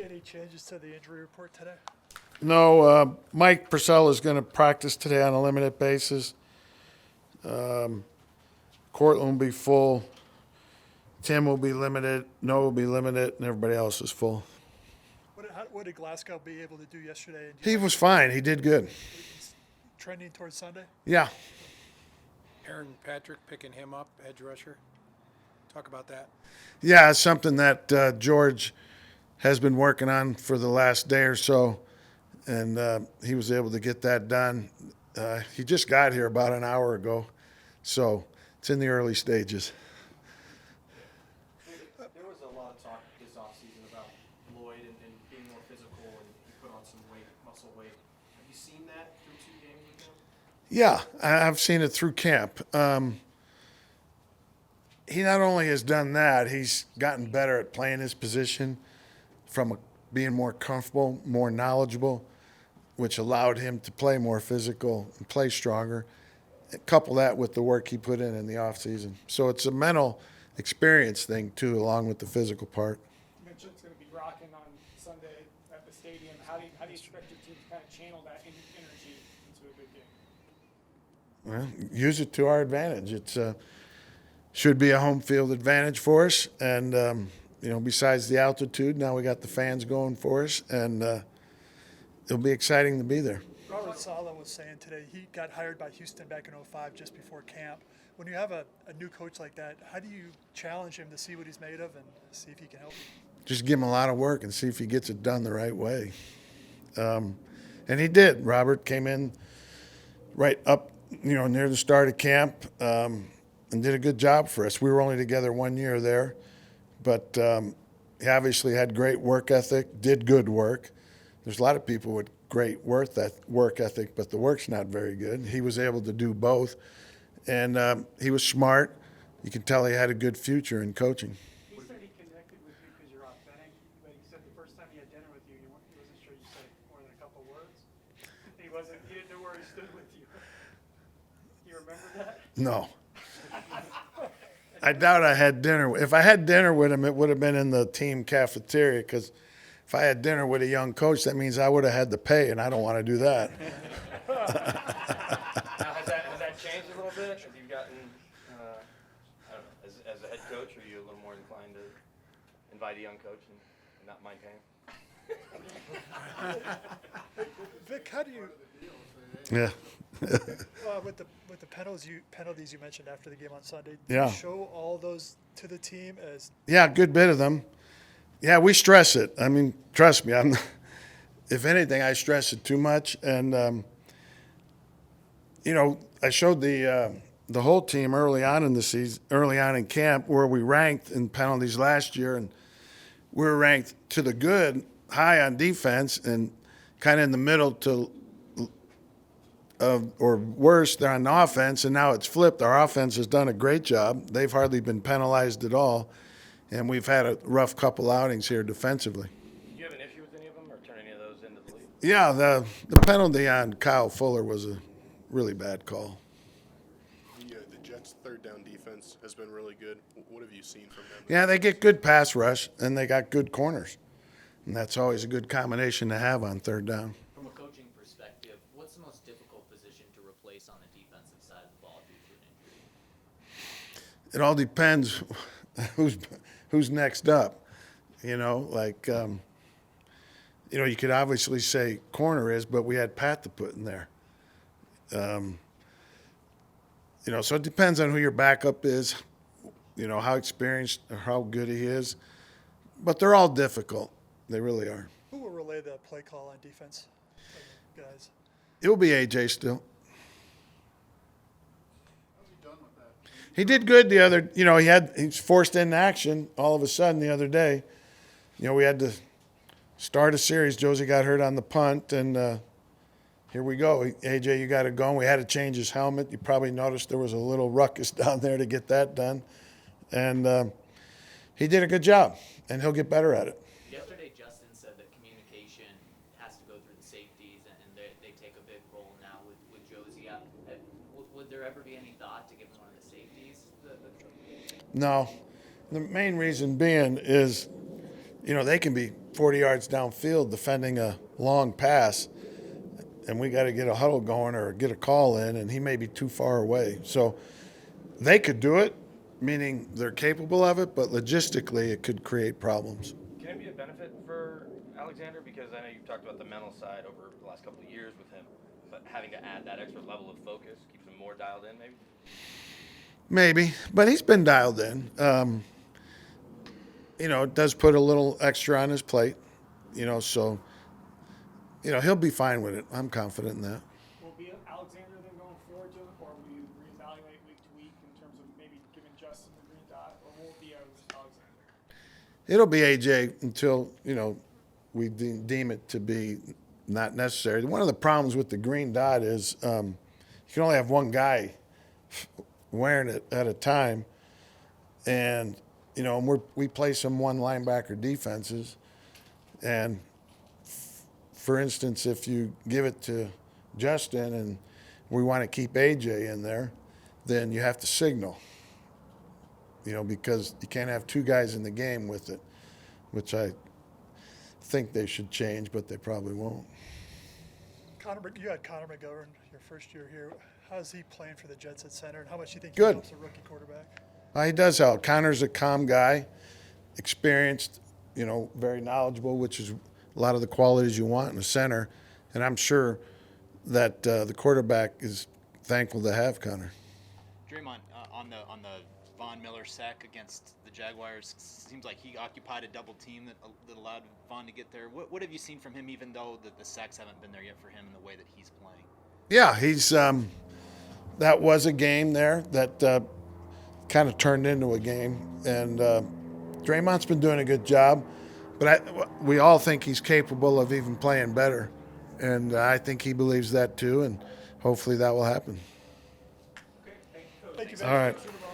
Any changes to the injury report today? No, Mike Purcell is going to practice today on a limited basis. Cortland will be full. Tim will be limited. Noah will be limited, and everybody else is full. What did Glasgow be able to do yesterday? He was fine. He did good. Trending towards Sunday? Yeah. Aaron Patrick picking him up, edge rusher. Talk about that. Yeah, it's something that George has been working on for the last day or so, and he was able to get that done. He just got here about an hour ago, so it's in the early stages. There was a lot of talk this offseason about Lloyd and being more physical, and he put on some weight, muscle weight. Have you seen that through 2 games with him? Yeah, I've seen it through camp. He not only has done that, he's gotten better at playing his position from being more comfortable, more knowledgeable, which allowed him to play more physical and play stronger. Couple that with the work he put in the offseason. So it's a mental experience thing, too, along with the physical part. You mentioned it's going to be rocking on Sunday at the stadium. How do you expect your team to kind of channel that energy into a good game? Well, use it to our advantage. It's should be a home field advantage for us. And, besides the altitude, now we got the fans going for us. And it'll be exciting to be there. Robert Saleh was saying today he got hired by Houston back in '05 just before camp. When you have a new coach like that, how do you challenge him to see what he's made of and see if he can help you? Just give him a lot of work and see if he gets it done the right way. And he did. Robert came in right up, near the start of camp and did a good job for us. We were only together 1 year there, but he obviously had great work ethic, did good work. There's a lot of people with great work ethic, but the work's not very good. He was able to do both, and he was smart. You can tell he had a good future in coaching. He said he connected with you because you're authentic, but he said the first time he had dinner with you, he wasn't sure you said more than a couple words. He didn't know where he stood with you. You remember that? No. I doubt I had dinner. If I had dinner with him, it would have been in the team cafeteria, because if I had dinner with a young coach, that means I would have had to pay, and I don't want to do that. Now, has that changed a little bit? Have you gotten, I don't know, as a head coach, are you a little more inclined to invite a young coach and not mind paying? Vic, how do you Yeah. with the penalties you mentioned after the game on Sunday? Do Yeah. you show all those to the team as Yeah, a good bit of them. Yeah, we stress it. I mean, trust me. If anything, I stress it too much. And, I showed the whole team early on in the season, early on in camp, where we ranked in penalties last year. And we were ranked to the good, high on defense, and kind of in the middle to or worse, they're on the offense. And now it's flipped. Our offense has done a great job. They've hardly been penalized at all. And we've had a rough couple outings here defensively. Do you have an issue with any of them, or turn any of those into the league? Yeah, the penalty on Kyle Fuller was a really bad call. The Jets' third down defense has been really good. What have you seen from them? Yeah, they get good pass rush, and they got good corners. And that's always a good combination to have on third down. From a coaching perspective, what's the most difficult position to replace on the defensive side of the ball due to an injury? It all depends who's next up. You could obviously say corner is, but we had Pat to put in there. So it depends on who your backup is, how experienced or how good he is. But they're all difficult. They really are. who will relay the play call on defense, guys? It will be AJ still. He did good the other, he's forced into action all of a sudden the other day. We had to start a series. Josie got hurt on the punt, and here we go. AJ, you got to go. And we had to change his helmet. You probably noticed there was a little ruckus down there to get that done. And he did a good job, and he'll get better at it. Yesterday, Justin said that communication has to go through the safeties, and they take a big role now with Josie. Would there ever be any thought to giving one of the safeties? No. The main reason being is, they can be 40 yards downfield defending a long pass, and we got to get a huddle going or get a call in, and he may be too far away. So they could do it, meaning they're capable of it, but logistically it could create problems. Can it be a benefit for Alexander? Because I know you've talked about the mental side over the last couple of years with him, but having to add that extra level of focus keeps him more dialed in, maybe? Maybe, but he's been dialed in. It does put a little extra on his plate, so, he'll be fine with it. I'm confident in that. Will it be Alexander then going forward to it, or will you reevaluate week to week in terms of maybe giving Justin the green dot, or will it be Alexander? It'll be AJ until, we deem it to be not necessary. One of the problems with the green dot is you can only have one guy wearing it at a time. And, we play some one linebacker defenses. And, for instance, if you give it to Justin and we want to keep AJ in there, then you have to signal, because you can't have two guys in the game with it, which I think they should change, but they probably won't. You had Connor McGovern your first year here. How's he playing for the Jets at center, and how much do you think he Good. helps a rookie quarterback? He does help. Connor's a calm guy, experienced, very knowledgeable, which is a lot of the qualities you want in a center. And I'm sure that the quarterback is thankful to have Connor. Draymond, on the Von Miller sack against the Jaguars, seems like he occupied a double team that allowed Von to get there. What have you seen from him, even though the sacks haven't been there yet for him in the way that he's playing? Yeah, he's that was a game there that kind of turned into a game, and Draymond's been doing a good job. But we all think he's capable of even playing better, and I think he believes that too, and hopefully that will happen. Okay, thank you, Coach. All right.